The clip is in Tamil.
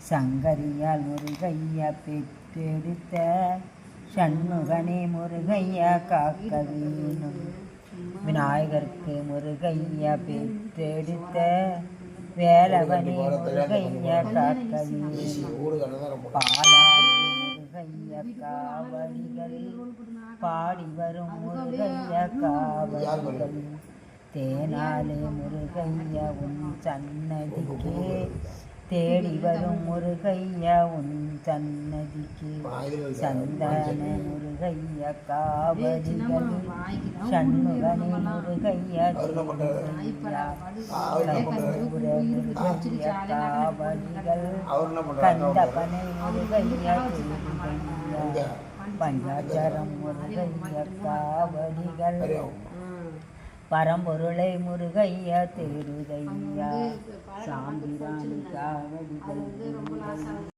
சங்கரியால் முருகையா பெற்றெடுத்த சண்முகனே முருகையா காக்க வேணும். விநாயகருக்கு முருகையா பெற்றெடுத்த வேலவனே முருகையா காக்க வேணும். பாலாடி முருகையா காவடிகள் பாடி வரும் முருகையா காவடிகள் தேனாலே முருகையா உன் சன்னதிக்கே தேடி வரும் முருகையா உன் சன்னதிக்கு சந்தன முருகையா காவடிகள் சண்முகனே முருகையா முருகையா காவடிகள் கண்டபனை முருகையா பஞ்சாச்சரம் முருகையா காவடிகள் பரம்பொருளை முருகையா தேடுதையா சாம்பிராணி காவடிகள்.